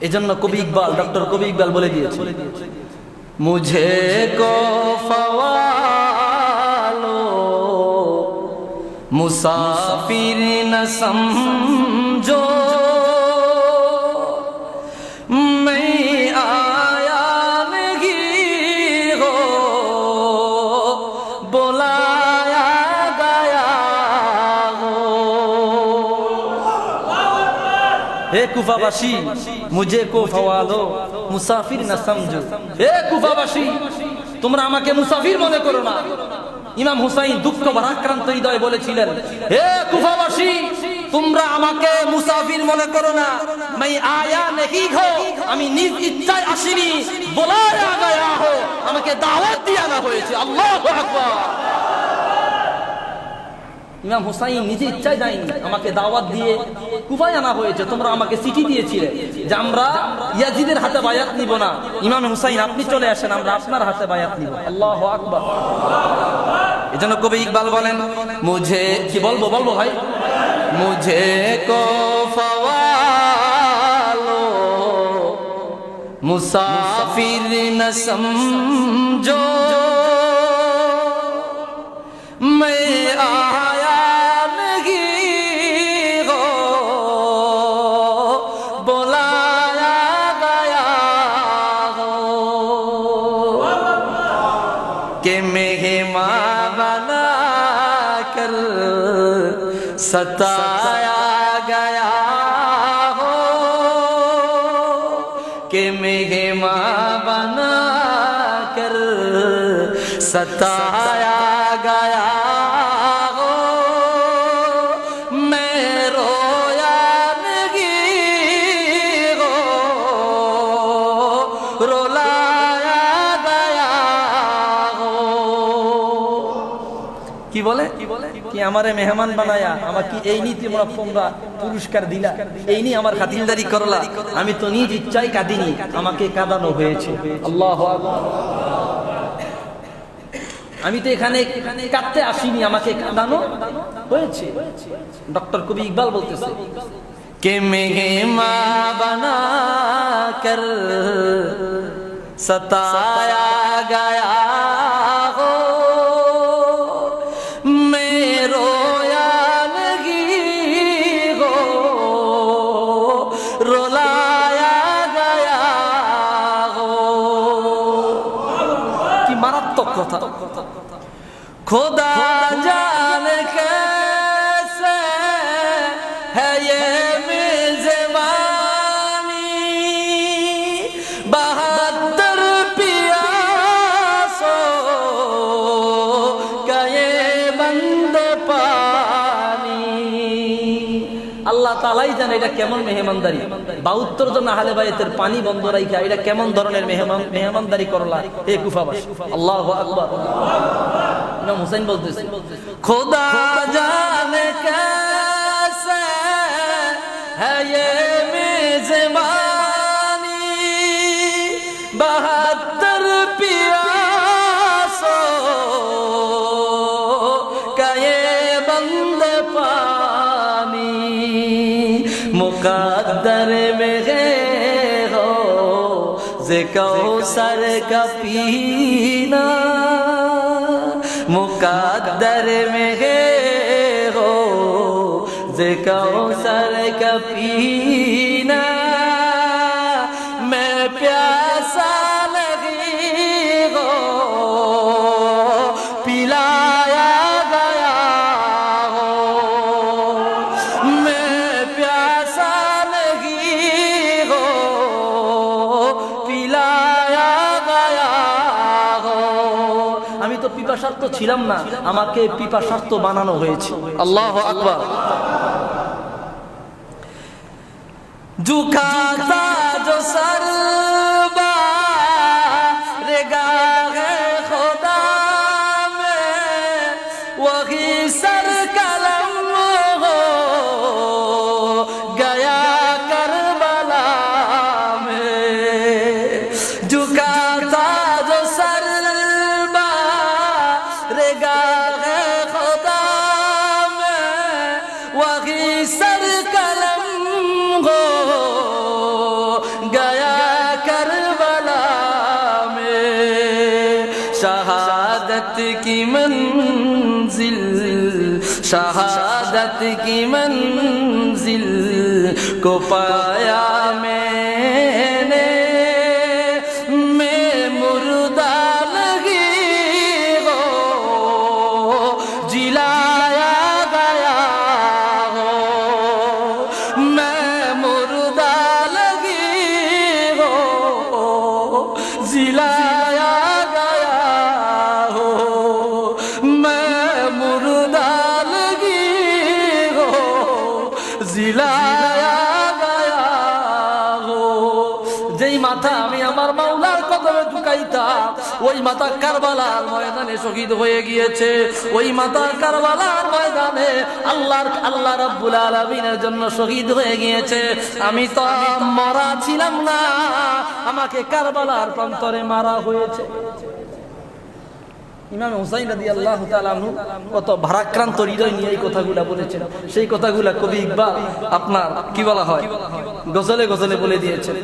এজন্য কবি ইকবাল, ডক্টর কবি ইকবাল বলে দিয়েছে, মুঝে কো ফওয়ালো মুসাফির ন সমঝো, हे कुफावासी मुझे को फवालो मुसाफिर न समझो। हे कुफावासी তোমরা আমাকে মুসাফির মনে করো না। ইমাম হুসাইন দুঃখ ভারাক্রান্ত হৃদয়ে বলেছিলেন, হে কুফাবাসী তোমরা আমাকে মুসাফির মনে করো না। मैं आया नहीं हो, আমি নিজ ইচ্ছায় আসিনি, বুলায়া গয়া হো, আমাকে দাওয়াত দিয়া না হয়েছে। আল্লাহু আকবার। ইমাম হুসাইন নিজে ইচ্ছায় যায়নি, আমাকে দাওয়াত দিয়ে কুফায় আনা হয়েছে। তোমরা আমাকে চিঠি দিয়েছিলে যে আমরা ইয়াজিদের হাতে বায়াত নিব না, ইমাম হুসাইন আপনি চলে আসেন, আমরা আপনার হাতে বায়াত নিব। আল্লাহু আকবার। এজন্য কবি ইকবাল বলেন, মুঝে কি বলবো ভাই, মুঝে কো ফওয়ালো মুসাফির না সমঝো, मैं के मेहमान बना कर सताया गया हो, के मेहमान बना कर सताया गया हो, मैं रोया नहीं हो, रोलाया गया। কি বলে কি আমারে মেহমান বানায়া আমাকে এই নীতি তোমরা পুরস্কার দিলা, এই নি আমার খাতিরদারি করলা, আমি তো নিজ ইচ্ছায় কাঁদিনি, আমাকে কাঁদানো হয়েছে। আল্লাহু আকবার। আমি তো এখানে কাঁদতে আসিনি, আমাকে কাঁদানো হয়েছে। ডক্টর কবি ইকবাল বলতেছে, কে মেহমান বানা কর সতায়া গয়া हो, কথা खुदा जाने कैसे है ये मेज़बानी, बहत्तर प्यासों का ये बंद पानी। আল্লাহ তাআলাই জানে এটা কেমন মেহমানদারি। 72 জন আহলে বাইতের পানি বন্ধ রাখা, এটা কেমন ধরনের মেহমানদারি করলা হে কুফাবাসী। আল্লাহু আকবার। ইমাম হুসাইন বলতেছে, খোদা জানে कैसे है ये मेज़बानी, 72 प्यासों का ये बंद पानी, मुकद्दर में हो ज़े कौसर का पीना, मुकद्दर में हो ज़े कौसर का पीना, मैं प्यासा नहीं हो पिलाया गया हो, मैं प्यासा नहीं हो पिलाया गया हो। আমি তো পিপাসার্ত ছিলাম না, আমাকে পিপাসার্ত বানানো হয়েছে। আল্লাহু আকবার। झुकाता जो सर बारगाहे खुदा में, वही सर कलम हो गया करबला में, झुकाता जो सर बारगाहे खुदा में, वही सर कलम हो गया करबला में शहादत की मंजिल, शहादत की मंजिल को पाया मैंने, मैं मुर्दा लगी हो जिलाया गया हो, मैं मुर्दा लगी हो जिलाया गया हो, मैं मुर्दा लगी हो जिलाया गया हो। যেই মাথা আমি আমার মাওলার কদমে ঝুঁকাইতাম ওই মাথা কারবালার ময়দানে শহীদ হয়ে গিয়েছে। ওই মাথা কারবালার ময়দানে আল্লাহ রাব্বুল আলামিনের জন্য শহীদ হয়ে গিয়েছে। আমি তো মরা ছিলাম না, আমাকে কারবালার প্রান্তরে মারা হয়েছে। ইমাম হুসাইন রাদিয়াল্লাহু তাআলা আনহু কত ভারাক্রান্ত হৃদয় নিয়ে এই কথাগুলা বলেছেন। সেই কথাগুলা কবি ইকবাল আপনার কি বলা হয় গজলে গজলে বলে দিয়েছেন।